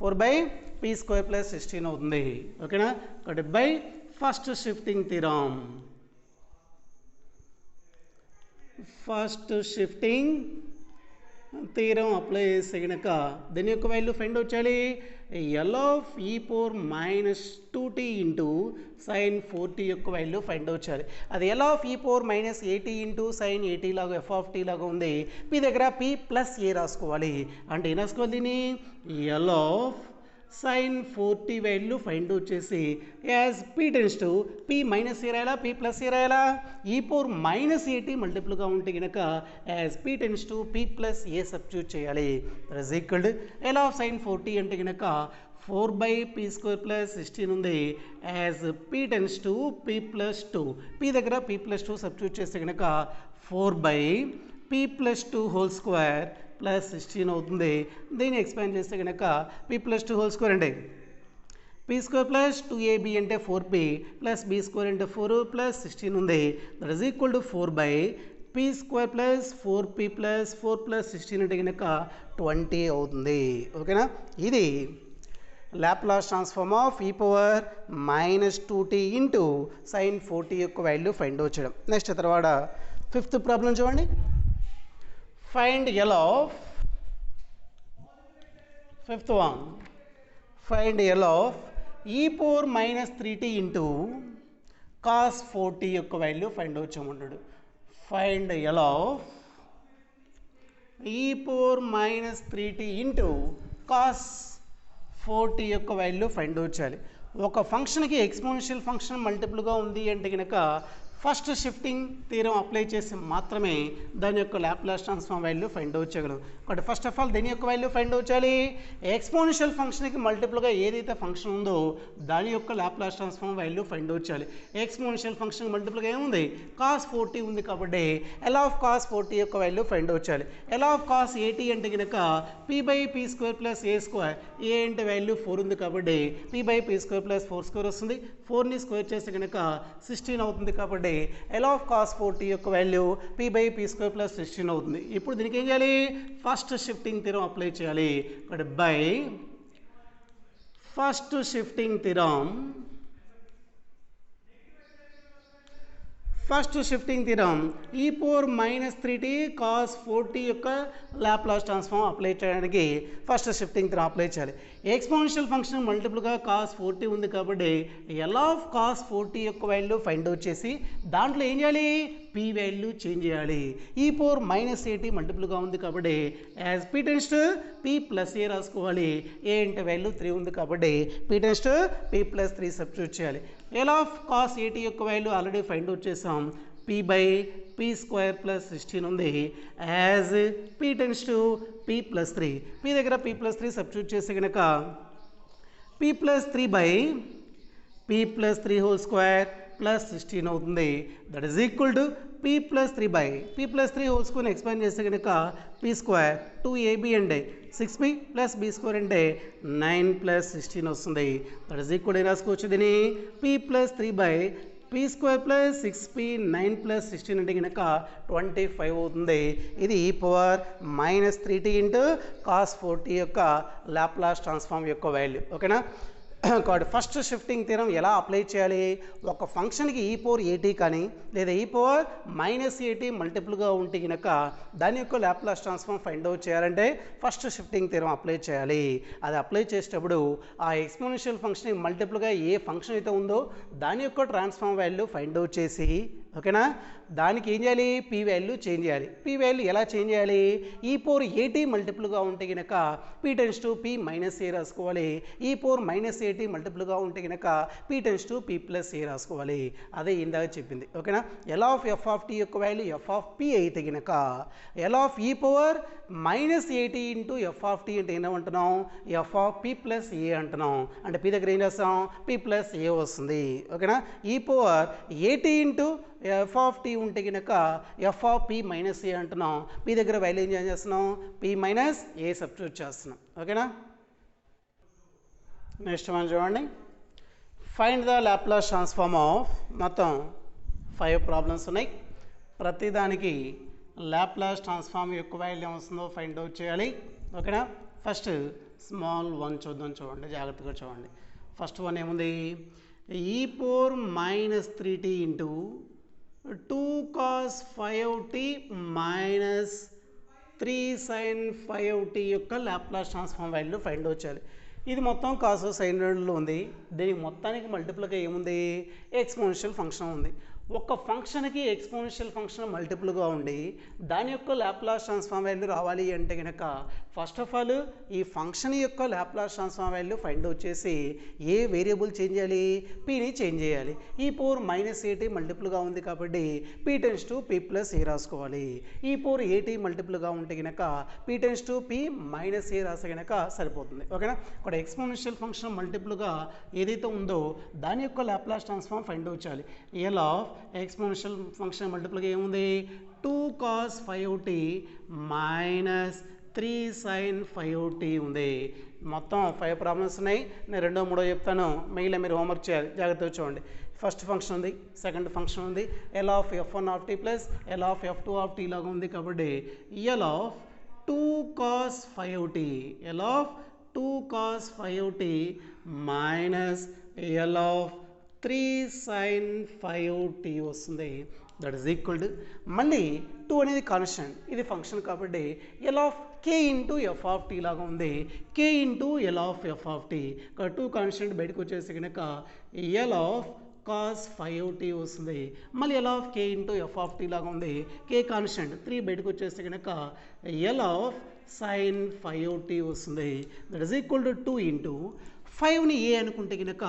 4 బై పీ స్క్వేర్ ప్లస్ 16 అవుతుంది. ఓకేనా, కాబట్టి by first shifting theorem, first shifting theorem apply చేస్తే కనుక దీని యొక్క వాల్యూ ఫైండ్ అవుట్ చేయాలి. ఎల్ ఆఫ్ ఈ power minus 2t into sine 4t యొక్క వాల్యూ ఫైండ్ అవుట్ చేయాలి. అది ఎల్ ఆఫ్ ఈ పవర్ మైనస్ 80 ఇంటూ సైన్ 80 లాగా ఎఫ్ ఆఫ్ టీ లాగా ఉంది. మీ దగ్గర p ప్లస్ ఏ రాసుకోవాలి. అంటే ఏం రాసుకోవాలి దీన్ని, L of sine 4t value find out చేసి as p tends to p minus ఏ రాయాలా p ప్లస్ ఏ రాయాలా. ఈ పవర్ మైనస్ 80 మల్టిపుల్గా ఉంటే కనుక as p tends to p plus a substitute చేయాలి. That is equal to L of sine 4t అంటే కనుక 4 బై పీ స్క్వేర్ ప్లస్ 16 ఉంది. As p tends to p plus 2, p దగ్గర p ప్లస్ 2 సబ్స్టిట్యూట్ చేస్తే కనుక 4 by p plus 2 whole square plus 16 అవుతుంది. దీన్ని expand చేస్తే కనుక p ప్లస్ 2 హోల్ స్క్వేర్ అంటే p స్క్వేర్ ప్లస్ 2ab అంటే 4p ప్లస్ b స్క్వేర్ అంటే 4 ప్లస్ 16 ఉంది. That is equal to 4 by p square plus 4p plus 4 plus 16 అంటే కనుక 20 అవుతుంది. ఓకేనా, ఇది లాప్లాస్ ట్రాన్స్ఫార్మ్ ఆఫ్ ఈ power minus 2t into sine 4t యొక్క వాల్యూ ఫైండ్ అవుట్ చేయడం. నెక్స్ట్ తర్వాత 5th ప్రాబ్లం చూడండి. Find L of 5th one. Find L of e power minus 3t into cos 4t యొక్క వాల్యూ ఫైండ్ అవుట్ చేయమన్నాడు. Find L of e power minus 3t into cos 4t యొక్క value find out చేయాలి. ఒక ఫంక్షన్కి exponential function మల్టిపుల్గా ఉంది అంటే కనుక ఫస్ట్ షిఫ్టింగ్ థియరం అప్లై చేసి మాత్రమే దాని యొక్క Laplace transform value find out చేయగలం. కాబట్టి ఫస్ట్ ఆఫ్ ఆల్ దీని యొక్క వాల్యూ ఫైండ్ అవుట్ చేయాలి. ఎక్స్పోనెన్షియల్ ఫంక్షన్కి మల్టిపుల్గా ఏదైతే ఫంక్షన్ ఉందో దాని యొక్క Laplace transform value find out చేయాలి. ఎక్స్పోనెన్షియల్ ఫంక్షన్ మల్టిపుల్గా ఏముంది, కాస్ 4t ఉంది కాబట్టి ఎల్ ఆఫ్ కాస్ 4t యొక్క వాల్యూ ఫైండ్ అవుట్ చేయాలి. ఎల్ ఆఫ్ కాస్ 80 అంటే కనుక p by p square plus a square, a అంటే వాల్యూ 4 ఉంది కాబట్టి p by p square plus 4 square వస్తుంది. 4ని స్క్వేర్ చేస్తే కనుక 16 అవుతుంది కాబట్టి ఎల్ ఆఫ్ కాస్ 4t యొక్క value p by p square plus 16 అవుతుంది. ఇప్పుడు దీనికి ఏం చేయాలి, ఫస్ట్ షిఫ్టింగ్ థియరం అప్లై చేయాలి. ఇక్కడ by first shifting theorem, first shifting theorem e power minus 3t cos 4t యొక్క లాప్లాస్ ట్రాన్స్ఫార్మ్ అప్లై చేయడానికి ఫస్ట్ షిఫ్టింగ్ థియరం అప్లై చేయాలి. ఎక్స్పోనెన్షియల్ ఫంక్షన్ మల్టిపుల్గా కాస్ 4t ఉంది కాబట్టి ఎల్ ఆఫ్ కాస్ 4t యొక్క value find out చేసి దాంట్లో ఏం చేయాలి, p వాల్యూ చేంజ్ చేయాలి. ఈ పవర్ మైనస్ 80 మల్టిపుల్గా ఉంది కాబట్టి as p tends to p plus a రాసుకోవాలి. ఏ అంటే వాల్యూ 3 ఉంది కాబట్టి p tends to p plus 3 substitute చేయాలి. ఎల్ ఆఫ్ కాస్ 80 యొక్క వాల్యూ ఆల్రెడీ ఫైండ్ అవుట్ చేసాం. p by p square plus 16 ఉంది. As p tends to p plus 3, p దగ్గర p plus 3 substitute చేస్తే కనుక p plus 3 by p plus 3 whole square plus 16 అవుతుంది. That is equal to p plus 3 by p plus 3 whole square expand చేస్తే కనుక p square 2ab అంటే 6p plus b square అంటే 9 plus 16 వస్తుంది. That is equal ఏం రాసుకోవచ్చు దీన్ని, p plus 3 by p square plus 6p 9 plus 16 అంటే కనుక 25 అవుతుంది. ఇది ఈ power minus 3t into cos 4t యొక్క లాప్లాస్ ట్రాన్స్ఫార్మ్ యొక్క వాల్యూ. ఓకేనా, కాబట్టి ఫస్ట్ షిఫ్టింగ్ థియరం ఎలా అప్లై చేయాలి, ఒక ఫంక్షన్కి ఈ పవర్ 80 కానీ లేదా ఈ పవర్ మైనస్ 80 మల్టిపుల్గా ఉంటే కనుక దాని యొక్క లాప్లాస్ ట్రాన్స్ఫార్మ్ ఫైండ్ అవుట్ చేయాలంటే ఫస్ట్ షిఫ్టింగ్ థియరం అప్లై చేయాలి. అది అప్లై చేసేటప్పుడు ఆ ఎక్స్పోనెన్షియల్ ఫంక్షన్ మల్టిపుల్గా ఏ ఫంక్షన్ అయితే ఉందో దాని యొక్క ట్రాన్స్ఫార్మ్ వాల్యూ ఫైండ్ అవుట్ చేసి ఓకేనా. దానికి ఏం చేయాలి, పీ వాల్యూ చేంజ్ చేయాలి. పీ వాల్యూ ఎలా చేంజ్ చేయాలి, ఈ పవర్ ఏటీ మల్టిపుల్గా ఉంటే కనుక p tends to p minus a రాసుకోవాలి. ఈ పవర్ మైనస్ ఏటీ మల్టిపుల్గా ఉంటే కనుక p tends to P plus a రాసుకోవాలి. అదే ఇందాక చెప్పింది. ఓకేనా. L of F of tea యొక్క వాల్యూ ఎఫ్ ఆఫ్ పీ అయితే కనుక ఎల్ ఆఫ్ ఈ పవర్ మైనస్ ఏటీ ఇంటూ ఎఫ్ ఆఫ్ టీ అంటే ఏమంటున్నాం, ఎఫ్ ఆఫ్ పీ ప్లస్ ఏ అంటున్నాం. అంటే పీ దగ్గర ఏం చేస్తాం, పీ ప్లస్ ఏ వస్తుంది. ఓకేనా. ఈ power AT into F of tea ఉంటే కనుక ఎఫ్ ఆఫ్ పీ మైనస్ ఏ అంటున్నాం. పీ దగ్గర వాల్యూ ఏం చేస్తున్నాం, పీ మైనస్ ఏ సబ్స్టిట్యూట్ చేస్తున్నాం. ఓకేనా. నెక్స్ట్ మనం చూడండి, find the Laplace transform of, మొత్తం 5 ప్రాబ్లమ్స్ ఉన్నాయి. ప్రతిదానికి లాప్లాస్ ట్రాన్స్ఫార్మ్ యొక్క వాల్యూ ఏమొస్తుందో ఫైండ్ అవుట్ చేయాలి. ఓకేనా. ఫస్ట్ స్మాల్ వన్ చూద్దాం, చూడండి జాగ్రత్తగా చూడండి. ఫస్ట్ వన్ ఏముంది, ఈ power minus 3t into 2 cos 5t minus 3 sin 5t యొక్క Laplace transform value find out చేయాలి. ఇది మొత్తం కాస్ సైన్ లో ఉంది. దీనికి మొత్తానికి మల్టిపుల్గా ఏముంది, ఎక్స్పోనెన్షియల్ ఫంక్షన్ ఉంది. ఒక ఫంక్షన్కి ఎక్స్పోనెన్షియల్ ఫంక్షన్ మల్టిపుల్గా ఉండి దాని యొక్క లాప్లాస్ ట్రాన్స్ఫార్మ్ వాల్యూ రావాలి అంటే కనుక ఫస్ట్ ఆఫ్ ఆల్ ఈ ఫంక్షన్ యొక్క Laplace transform value find out చేసి ఏ వేరియబుల్ చేంజ్ చేయాలి, పీని చేంజ్ చేయాలి. ఈ పవర్ మైనస్ ఏటీ మల్టిపుల్గా ఉంది కాబట్టి p tends to P plus a రాసుకోవాలి. ఈ పవర్ ఏటీ మల్టిపుల్గా ఉంటే కనుక p tends to p minus a రాస్తే కనుక సరిపోతుంది. ఓకేనా. ఇక్కడ ఎక్స్పోనెన్షియల్ ఫంక్షన్ మల్టిపుల్గా ఏదైతే ఉందో దాని యొక్క లాప్లాస్ ట్రాన్స్ఫార్మ్ ఫైండ్ అవుట్ చేయాలి. ఎల్ ఆఫ్ ఎక్స్పోనెన్షియల్ ఫంక్షన్ మల్టిపుల్గా ఏముంది, 2 cos 5t minus 3 sin 5t ఉంది. మొత్తం 5 ప్రాబ్లమ్స్ ఉన్నాయి. నేను 2, 3 చెప్తాను, మిగిలిన మీరు హోంవర్క్ చేయాలి, జాగ్రత్తగా చూడండి. ఫస్ట్ ఫంక్షన్ ఉంది, సెకండ్ ఫంక్షన్ ఉంది, L of F one of tea plus L of F two of tea లాగా ఉంది కాబట్టి L of 2 cos 5t L of 2 cos 5t minus L of 3 sin 5t వస్తుంది. దట్ ఈస్ ఈక్వల్ టు, మళ్ళీ 2 అనేది constant, ఇది function కాబట్టి L of k into F of tea లాగా ఉంది. K into L of F of t, 2 constant బయటకు వచ్చేసి కనుక ఎల్ ఆఫ్ cos 5t వస్తుంది. మళ్ళీ L of k into F of tea లాగా ఉంది. కే కాన్స్టెంట్ 3 బయటకు వచ్చేస్తే కనుక ఎల్ ఆఫ్ sin 5t వస్తుంది. That is equal to 2 into 5ని ఏ అనుకుంటే కనుక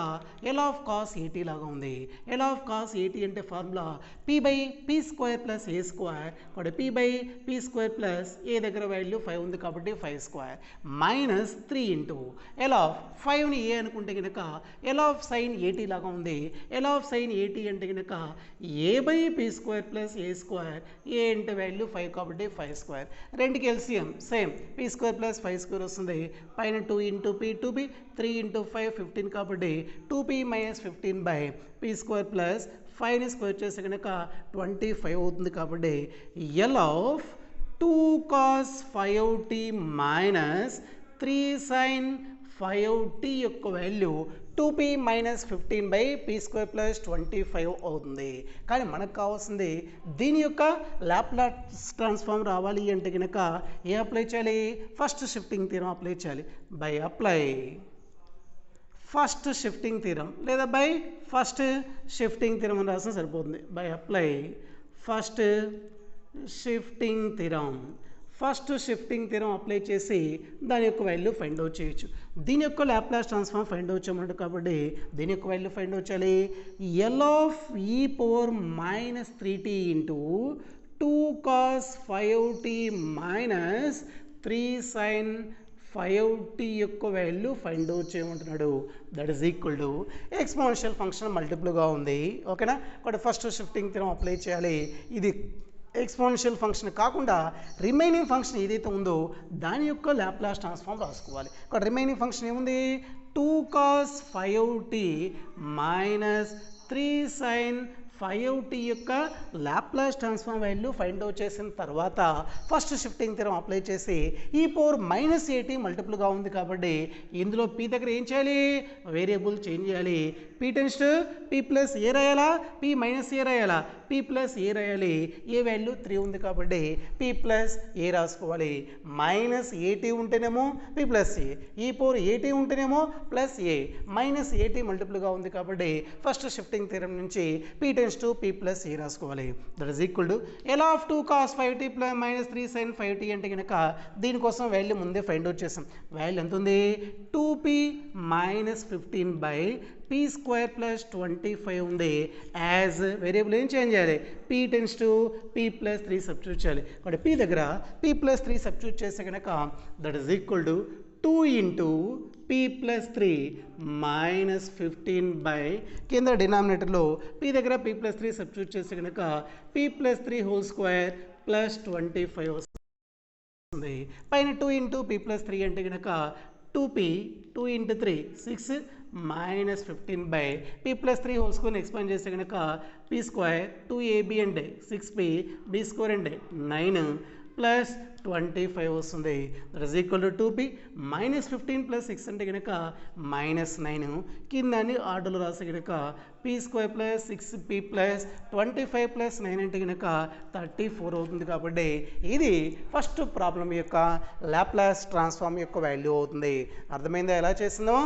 ఎల్ ఆఫ్ కాస్ 80 లాగా ఉంది. ఎల్ ఆఫ్ కాస్ 80 అంటే formula p by p square plus a square. కాబట్టి p by p square plus a దగ్గర వాల్యూ 5 ఉంది కాబట్టి 5 square minus 3 into L of 5ని ఏ అనుకుంటే కనుక ఎల్ ఆఫ్ సైన్ 80 లాగా ఉంది. ఎల్ ఆఫ్ సైన్ 80 అంటే కనుక a by p square plus a square. A అంటే వాల్యూ 5 కాబట్టి 5 స్క్వేర్. రెండుకి LCM same, p square plus 5 square వస్తుంది. పైన 2 ఇంటూ పీ 2పీ, 3 ఇంటూ 5 15 కాబట్టి 2p minus 15 by p square plus 5ని స్క్వేర్ చేస్తే కనుక 25 అవుతుంది. కాబట్టి L of 2 cos 5t minus 3 sin 5t యొక్క value 2p minus 15 by p square plus 25 అవుతుంది. కానీ మనకు కావాల్సింది దీని యొక్క లాప్లాస్ ట్రాన్స్ఫార్మ్ రావాలి అంటే కనుక ఏ అప్లై చేయాలి, ఫస్ట్ షిఫ్టింగ్ థీరం అప్లై చేయాలి. By apply first shifting theorem లేదా బై ఫస్ట్ షిఫ్టింగ్ థీరం అని రాసిన సరిపోతుంది. By apply first shifting theorem. First shifting theorem apply చేసి దాని యొక్క వాల్యూ ఫైండ్ అవుట్ చేయొచ్చు. దీని యొక్క లాప్లాస్ ట్రాన్స్ఫార్మ్ ఫైండ్ అవుట్ చేయమంటారు కాబట్టి దీని యొక్క వాల్యూ ఫైండ్ అవుట్ చేయాలి. ఎల్ ఆఫ్ ఈ power minus 3t into 2 cos 5t minus 3 sin 5t యొక్క వాల్యూ ఫైండ్ అవుట్ చేయమంటున్నాడు. That is equal to exponential function మల్టిపుల్గా ఉంది. ఓకేనా. కాబట్టి ఫస్ట్ షిఫ్టింగ్ థీరం అప్లై చేయాలి. ఇది ఎక్స్పోనెన్షియల్ ఫంక్షన్ కాకుండా రిమైనింగ్ ఫంక్షన్ ఏదైతే ఉందో దాని యొక్క లాప్లాస్ ట్రాన్స్ఫార్మ్ రాసుకోవాలి. ఇక్కడ రిమైనింగ్ ఫంక్షన్ ఏముంది, 2 cos 5t minus 3 sin 5t యొక్క Laplace transform value find out చేసిన తర్వాత ఫస్ట్ షిఫ్టింగ్ థీరం అప్లై చేసి ఈ పవర్ మైనస్ 80 మల్టిపుల్గా ఉంది కాబట్టి ఇందులో పీ దగ్గర ఏం చేయాలి, వేరియబుల్ చేంజ్ చేయాలి. P tends to P plus ఏ రాయాలా, పీ మైనస్ ఏ రాయాలా. పీ ప్లస్ ఏ రాయాలి, ఏ వాల్యూ 3 ఉంది కాబట్టి పీ ప్లస్ ఏ రాసుకోవాలి. మైనస్ ఏటీ ఉంటేనేమో పీ ప్లస్ ఏ, ఈ పవర్ ఏటీ ఉంటేనేమో ప్లస్ ఏ, మైనస్ ఏటీ మల్టిపుల్గా ఉంది కాబట్టి ఫస్ట్ షిఫ్టింగ్ థియరం నుంచి p tends to P plus a రాసుకోవాలి. That is equal to L of 2 cos 5t plus minus 3 sin 5t అంటే కనుక దీనికోసం వాల్యూ ముందే ఫైండ్ అవుట్ చేసాం. వాల్యూ ఎంత ఉంది, 2p minus 15 by p square plus 25 ఉంది. యాజ్ వేరియబుల్ ఏం చేంజ్ చేయాలి, P tends to P plus 3 substitute చేయాలి. కాబట్టి పీ దగ్గర పీ ప్లస్ 3 సబ్స్టిట్యూట్ చేస్తే కనుక that is equal to 2 into P plus 3 minus 15 by కింద డినామినేటర్లో పీ దగ్గర పీ ప్లస్ 3 సబ్స్టిట్యూట్ చేస్తే కనుక P plus 3 whole square plus 25 వస్తుంది. పైన 2 ఇంటూ పీ ప్లస్ 3 అంటే కనుక 2p 2 into 3 6 minus 15 by P plus 3 whole square expand చేస్తే కనుక పీ స్క్వేర్ 2ab అంటే 6p బీ స్క్వేర్ అంటే 9 ప్లస్ 25 వస్తుంది. That is equal to 2p minus 15 plus 6 అంటే కనుక మైనస్ 9 కింద ఆర్డర్లో రాస్తే కనుక P square plus 6p plus 25 plus 9 అంటే కనుక 34 అవుతుంది. కాబట్టి ఇది ఫస్ట్ ప్రాబ్లం యొక్క లాప్లాస్ ట్రాన్స్ఫార్మ్ యొక్క వాల్యూ అవుతుంది. అర్థమైందా ఎలా చేసిందో?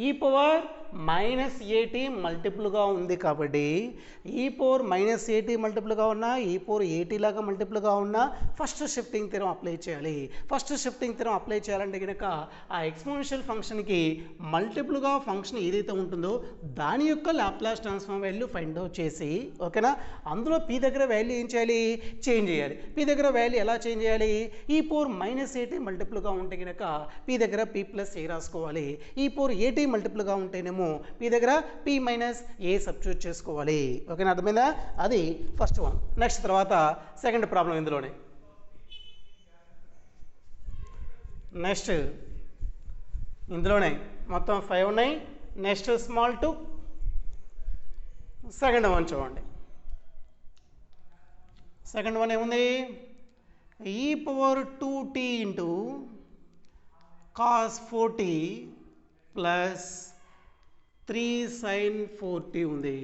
ఈ పవర్ మైనస్ ఏటీ మల్టిపుల్గా ఉంది కాబట్టి ఈ పవర్ మైనస్ ఏటీ మల్టిపుల్గా ఉన్నా ఈ పవర్ ఏటీ లాగా మల్టిపుల్గా ఉన్నా ఫస్ట్ షిఫ్టింగ్ థియరం అప్లై చేయాలి. ఫస్ట్ షిఫ్టింగ్ థియరం అప్లై చేయాలంటే కనుక ఆ ఎక్స్పోనెన్షియల్ ఫంక్షన్కి మల్టిపుల్గా ఫంక్షన్ ఏదైతే ఉంటుందో దాని యొక్క Laplace transform value find out చేసి ఓకేనా, అందులో పీ దగ్గర వాల్యూ ఏం చేయాలి, చేంజ్ చేయాలి. పీ దగ్గర వాల్యూ ఎలా చేంజ్ చేయాలి, ఈ పవర్ మైనస్ ఏటీ మల్టిపుల్గా ఉంటే కనుక పీ దగ్గర పీ ప్లస్ ఏ రాసుకోవాలి. ఈ పవర్ ఏటీ మల్టిపుల్గా ఉంటేనేమో పీ దగ్గర పీ మైనస్ ఏ సబ్స్టిట్యూట్ చేసుకోవాలి. ఓకేనా, అర్థమైందా? అది ఫస్ట్ వన్. నెక్స్ట్ తర్వాత సెకండ్ ప్రాబ్లం ఇందులోనే. నెక్స్ట్ ఇందులోనే మొత్తం 5 ఉన్నాయి. Next small 2. సెకండ్ వన్ చూడండి. సెకండ్ వన్ ఏముంది, ఈ power 2t into cos 4t plus 3 sin 4t ఉంది.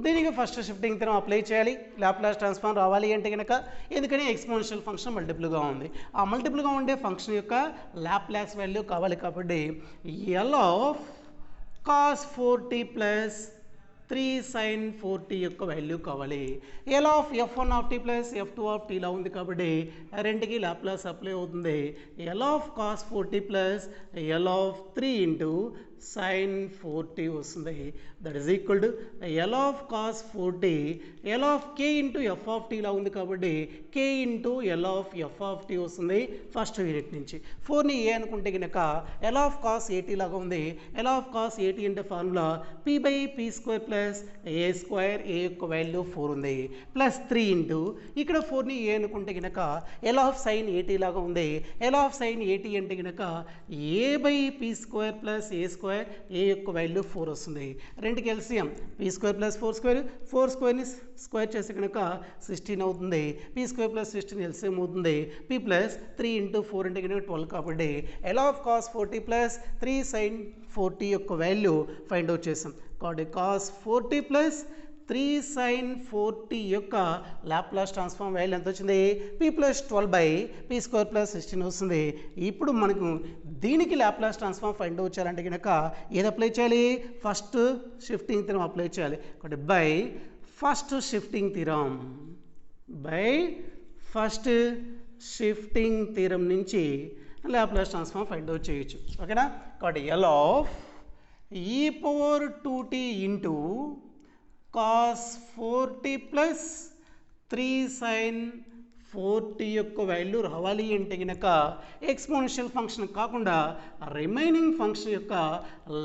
దీనికి ఫస్ట్ షిఫ్టింగ్ థియరం అప్లై చేయాలి. లాప్లాస్ ట్రాన్స్ఫార్మ్ రావాలి అంటే కనుక, ఎందుకని ఎక్స్పోనెన్షియల్ ఫంక్షన్ మల్టిపుల్గా ఉంది, ఆ మల్టిపుల్గా ఉండే ఫంక్షన్ యొక్క లాప్లాస్ వాల్యూ కావాలి. కాబట్టి L of cos 4t plus 3 sin 4t యొక్క వాల్యూ కావాలి. L of f1 of tea plus f2 of టీలా ఉంది కాబట్టి రెండుకి లాప్లాస్ అప్లై అవుతుంది. L of cos 4t plus L of 3 into sin 4t వస్తుంది. That is equal to L of cos 4t L of k into F of టీలా ఉంది కాబట్టి k into L of F of tea వస్తుంది first unit నుంచి. 4ని ఏ అనుకుంటే కనుక L of cos 80 లాగా ఉంది. ఎల్ ఆఫ్ కాస్ 80 అంటే formula p by p square plus a square, a యొక్క వాల్యూ 4 ఉంది, ప్లస్ 3 ఇంటూ ఇక్కడ 4ని ఏ అనుకుంటే కనుక ఎల్ ఆఫ్ సైన్ 80 లాగా ఉంది. ఎల్ ఆఫ్ సైన్ 80 అంటే కనుక a by p square plus a square, a యొక్క వాల్యూ 4 వస్తుంది. రెండుకి LCM p square plus 4 square, 4 స్క్వేర్ని స్క్వేర్ చేస్తే కనుక 16 అవుతుంది. పీ స్క్వేర్ ప్లస్ 16 ఎల్సిఎం అవుతుంది. పీ ప్లస్ 3 ఇంటూ 4 అంటే కనుక 12 కాబట్టి L of cos 40 plus 3 sin 40 యొక్క వాల్యూ ఫైండ్ అవుట్ చేసాం. కాబట్టి కాస్ 40 ప్లస్ 3 sin 4t యొక్క లాప్లాస్ ట్రాన్స్ఫార్మ్ వాల్యూ ఎంత వచ్చింది, p plus 12 by p square plus 16 వస్తుంది. ఇప్పుడు మనకు దీనికి లాప్లాస్ ట్రాన్స్ఫార్మ్ ఫైండ్ అవుట్ చేయాలంటే కనుక ఏది అప్లై చేయాలి, ఫస్ట్ షిఫ్టింగ్ థియరం అప్లై చేయాలి. కాబట్టి by first shifting theorem, by first shifting theorem నుంచి లాప్లాస్ ట్రాన్స్ఫార్మ్ ఫైండ్ అవుట్ చేయొచ్చు. ఓకేనా, కాబట్టి ఎల్ ఆఫ్ ఈ power 2t into cos 4t plus 3 sin 4t యొక్క వాల్యూ రావాలి అంటే కనుక ఎక్స్పోనెన్షియల్ ఫంక్షన్ కాకుండా రిమైనింగ్ ఫంక్షన్ యొక్క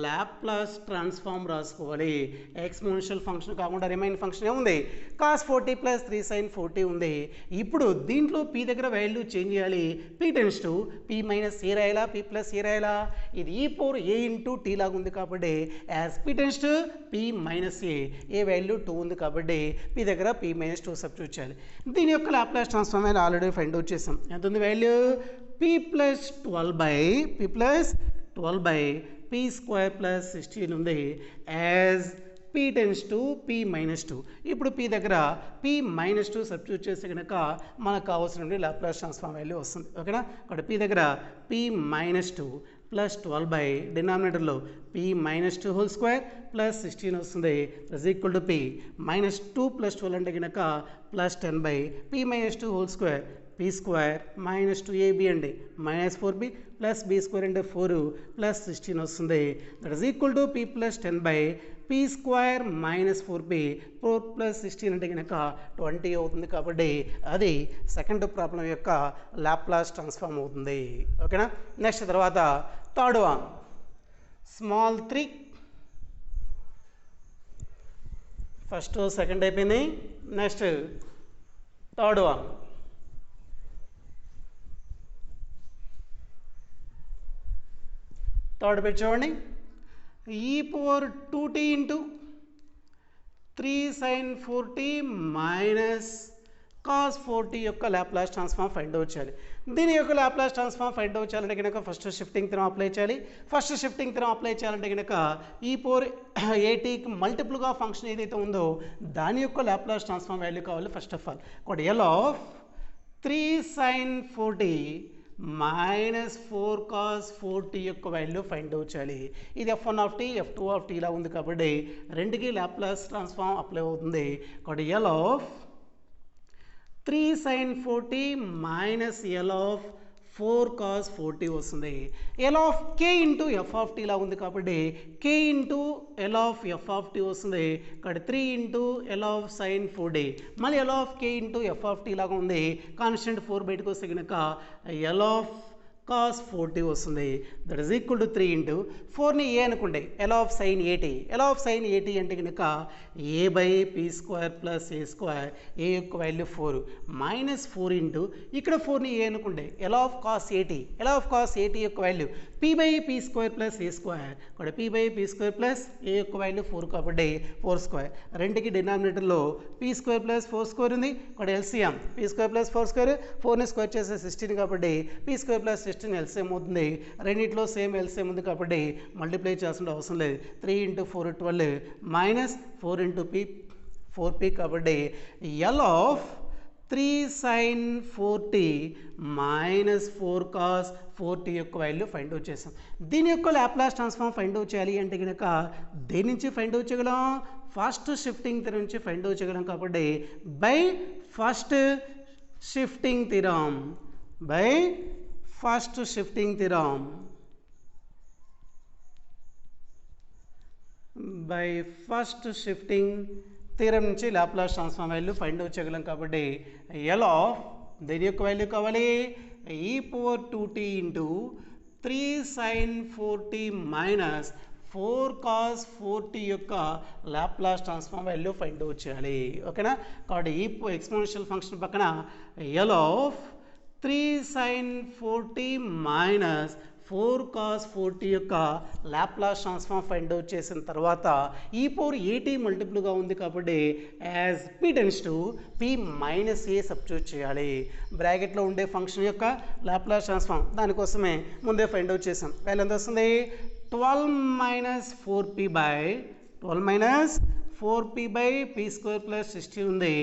లాప్లాస్ ట్రాన్స్ఫార్మ్ రాసుకోవాలి. ఎక్స్పోనెన్షియల్ ఫంక్షన్ కాకుండా రిమైనింగ్ ఫంక్షన్ ఏముంది, కాస్ 40 ప్లస్ 3 sin 4t ఉంది. ఇప్పుడు దీంట్లో p దగ్గర వాల్యూ చేంజ్ చేయాలి. p tends to p minus ఏ రాయాలా, p ప్లస్ ఏ రాయాలా, ఇది ఈ పవర్ a ఇంటూ టీ లాగా ఉంది కాబట్టి as p tends to p minus A value 2 ఉంది కాబట్టి p దగ్గర p మైనస్ 2 సబ్స్టిట్యూట్ చేయాలి. దీని యొక్క Laplace transform already find out చేసాం. ఎంత ఉంది value, p plus 12 by p square plus 16 ఉంది. As p p tends to p minus 2. ఇప్పుడు p దగ్గర p మైనస్ 2 సబ్స్టిట్యూట్ చేస్తే కనుక మనకు కావాల్సిన లాప్లాస్ ట్రాన్స్ఫార్మ్ వాల్యూ వస్తుంది. ఓకేనా? ఇక్కడ p దగ్గర p మైనస్ 2 ప్లస్ 12 బై డినామినేటర్లో p minus 2 whole square plus 16 వస్తుంది. Is equal to p minus 2 plus 12 అంటే కనుక plus 10 by p minus 2 whole square p square minus 2ab అండి minus 4b plus b square అంటే 4 plus 16 వస్తుంది. That is equal to p plus 10 by p square minus 4b 4 plus 16 అంటే కనుక 20 అవుతుంది. కాబట్టి అది సెకండ్ ప్రాబ్లం యొక్క లాప్లాస్ ట్రాన్స్ఫార్మ్ అవుతుంది. ఓకేనా? నెక్స్ట్ తర్వాత third one small 3. First second అయిపోయింది. Next third one third bit చూడండి. e power 2t into 3 sin 4t minus cos 4t యొక్క లాప్లాస్ ట్రాన్స్ఫార్మ్ ఫైండ్ అవుట్ చేయాలి. దీని యొక్క లాప్లాస్ ట్రాన్స్ఫార్మ్ ఫైండ్ అవుట్ చేయాలంటే కనుక ఫస్ట్ షిఫ్టింగ్ థియరం అప్లై చేయాలి. First shifting theorem apply చేయాలంటే కనుక e పవర్ 8కి మల్టిపుల్గా ఫంక్షన్ ఏదైతే ఉందో దాని యొక్క లాప్లాస్ ట్రాన్స్ఫార్మ్ వాల్యూ కావాలి. ఫస్ట్ ఆఫ్ ఆల్ ఒకటి L of 3 sin 4t minus 4 cos 4t యొక్క వాల్యూ ఫైండ్ అవుట్ చేయాలి. ఇది f1 of tea f2 of T ఇలా ఉంది కాబట్టి రెండుకి లాప్లాస్ ట్రాన్స్ఫార్మ్ అప్లై అవుతుంది. ఒకటి L of 3 sin 4t minus L of 4 cos 4t వస్తుంది. L of k into F of T ఇలా ఉంది కాబట్టి k into L of F of tea వస్తుంది. ఇక్కడ 3 into L of sine 4d మళ్ళీ L of k into F of tea లాగా ఉంది. Constant 4 బయటకు వస్తే కనుక ఎల్ ఆఫ్ cos 4t వస్తుంది. That is equal to 3 into 4ని ఏ అనుకోండి L of sine 80. L of sine 80 అంటే కనుక a by p square plus a square a యొక్క వాల్యూ 4 మైనస్ 4 ఇంటూ ఇక్కడ 4ని ఏ అనుకోండి L of cos 80. L of cos 80 యొక్క value p by p square plus a square ఇక్కడ p by p square plus a యొక్క value 4 కాబట్టి 4 square. రెండుకి డినామినేటర్లో పీ స్క్వేర్ ప్లస్ 4 స్క్వేర్ ఉంది. ఇక్కడ LCM p square plus 4 square 4ని square చేసే 16 కాబట్టి పీ స్క్వేర్ ప్లస్ 16 ఎల్సిఎం అవుతుంది. రెండింటిలో సేమ్ ఎల్సిఎం ఉంది కాబట్టి మల్టిప్లై చేయాల్సిన అవసరం లేదు. 3 into 4 12 minus 4 into P 4p కాబట్టి L of 3 sin 4t minus 4 cos 4t యొక్క వాల్యూ ఫైండ్ అవుట్ చేసాం. దీని యొక్క లాప్లాస్ ట్రాన్స్ఫార్మ్ ఫైండ్ అవుట్ చేయాలి అంటే కనుక దేని నుంచి ఫైండ్ అవుట్ చేయగలం? ఫస్ట్ షిఫ్టింగ్ థియరం నుంచి ఫైండ్ అవుట్ చేయగలం కాబట్టి బై ఫస్ట్ షిఫ్టింగ్ థియరం నుంచి Laplace transform value find out చేయగలం కాబట్టి ఎల్ ఆఫ్ దేని యొక్క వాల్యూ కావాలి? e power 2t into 3 sin 4t minus 4 cos 4t యొక్క Laplace transform value find out చేయాలి. ఓకేనా? కాబట్టి ఈ ఎక్స్పోనెన్షియల్ ఫంక్షన్ పక్కన L of 3 sin 4t minus 4 cos 4t యొక్క లాప్లాస్ ట్రాన్స్ఫార్మ్ ఫైండ్ అవుట్ చేసిన తర్వాత ఈ పవర్ 80 మల్టిపుల్గా ఉంది కాబట్టి as p tends to p minus A substitute చేయాలి. బ్రాకెట్లో ఉండే ఫంక్షన్ యొక్క లాప్లాస్ ట్రాన్స్ఫార్మ్ దానికోసమే ముందే ఫైండ్ అవుట్ చేసాం. వాల్యూ ఎంత వస్తుంది? 12 minus 4p by p square plus 16 ఉంది.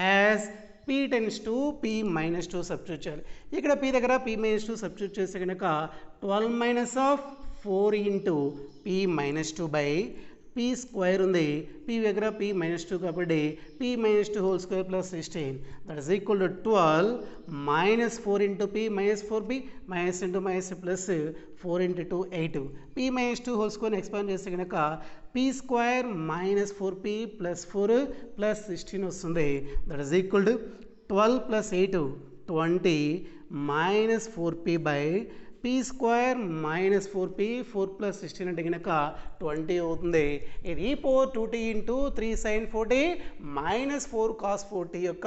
As p tends to p minus 2 substitute చేయాలి. ఇక్కడ p దగ్గర p మైనస్ 2 సబ్స్టిట్యూట్ చేస్తే కనుక 12 minus of 4 into p minus 2 by p square ఉంది. p దగ్గర p మైనస్ 2 కాబట్టి p minus 2 whole square plus 16 that is equal to 12 minus 4 into p minus 4p minus into minus plus 4 into 2 8 p minus 2 whole స్క్వేర్ని expand చేస్తే కనుక p square minus 4p plus 4 plus 16 వస్తుంది. That is equal to 12 plus 8 20 minus 4p by p square minus 4p 4 plus 16 అంటే కనుక 20 అవుతుంది. ఇది e power 2t into 3 sin 4t minus 4 cos 4t యొక్క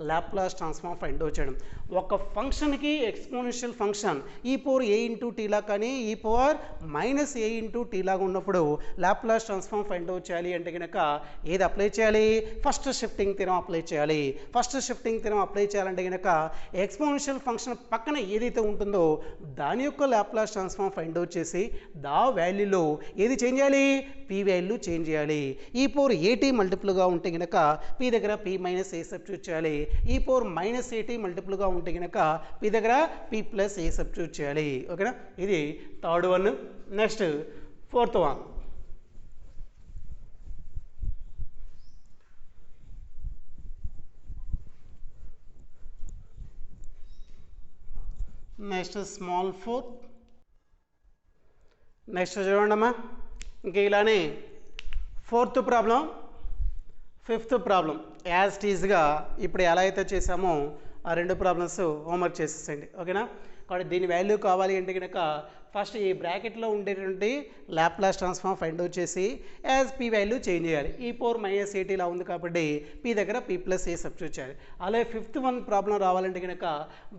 Laplace transform find out చేయడం. ఒక ఫంక్షన్కి exponential function e power a into T లాగా కానీ e power minus a into T లాగా ఉన్నప్పుడు లాప్లాస్ ట్రాన్స్ఫార్మ్ ఫైండ్ అవుట్ చేయాలి అంటే కనుక ఏది అప్లై చేయాలి? ఫస్ట్ షిఫ్టింగ్ థియరం అప్లై చేయాలి. ఫస్ట్ షిఫ్టింగ్ థియరం అప్లై చేయాలంటే కనుక ఎక్స్పోనెన్షియల్ ఫంక్షన్ పక్కన ఏదైతే ఉంటుందో దాని దాని యొక్క లాప్లాస్ ట్రాన్స్ఫార్మ్ ఫైండ్ అవుట్ చేసి దా వాల్యూలో ఏది చేంజ్ చేయాలి, పీ వాల్యూ చేంజ్ చేయాలి. ఈ పవర్ ఏటీ మల్టిపుల్గా ఉంటే కనుక పీ దగ్గర పీ మైనస్ ఏ సబ్స్టిట్యూట్ చేయాలి. ఈ పవర్ మైనస్ ఏటీ మల్టిపుల్గా ఉంటే కనుక పీ దగ్గర పీ ప్లస్ ఏ సబ్స్టిట్యూట్ చేయాలి. ఓకేనా, ఇది third one. Next fourth one. Next small 4. Next చూడండి అమ్మా, ఇంకా ఇలానే fourth problem, fifth problem as టీజ్గా ఇప్పుడు ఎలా అయితే చేసామో ఆ రెండు ప్రాబ్లమ్స్ హోంవర్క్ చేసేసండి. ఓకేనా, కాబట్టి దీని వాల్యూ కావాలి అంటే కనుక ఫస్ట్ ఈ బ్రాకెట్లో ఉండేటువంటి లాప్లాస్ ట్రాన్స్ఫార్మ్ ఫైండ్ అవుట్ చేసి యాజ్ పీ వాల్యూ చేంజ్ చేయాలి. ఈ పవర్ మైనస్ ఏటీలా ఉంది కాబట్టి పీ దగ్గర పీ ప్లస్ ఏ సబ్స్టిట్యూట్ చేయాలి. అలాగే ఫిఫ్త్ వన్ ప్రాబ్లం రావాలంటే కనుక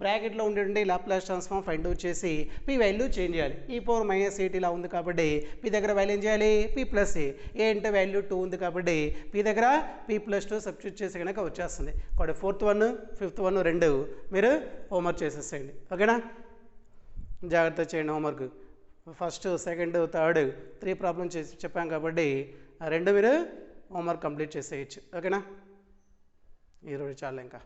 బ్రాకెట్లో ఉండేటువంటి లాప్లాస్ ట్రాన్స్ఫార్మ్ ఫైండ్ అవుట్ చేసి పీ వాల్యూ చేంజ్ చేయాలి. ఈ పవర్ మైనస్ ఏటీలా ఉంది కాబట్టి పీ దగ్గర వాల్యూ ఏం చేయాలి, పీ ప్లస్ ఏ అంటే వాల్యూ 2 ఉంది కాబట్టి పీ దగ్గర పీ ప్లస్ 2 సబ్స్టిట్యూట్ చేసి కనుక వచ్చేస్తుంది. కాబట్టి ఫోర్త్ వన్ ఫిఫ్త్ వన్ రెండు మీరు హోంవర్క్ చేసేసేయండి. ఓకేనా, జాగ్రత్త చేయండి homework. First second third 3 problem చేసి చెప్పాం కాబట్టి ఆ రెండు మీరు హోంవర్క్ కంప్లీట్ చేసేయచ్చు. ఓకేనా, ఈరోజు చాలా ఇంకా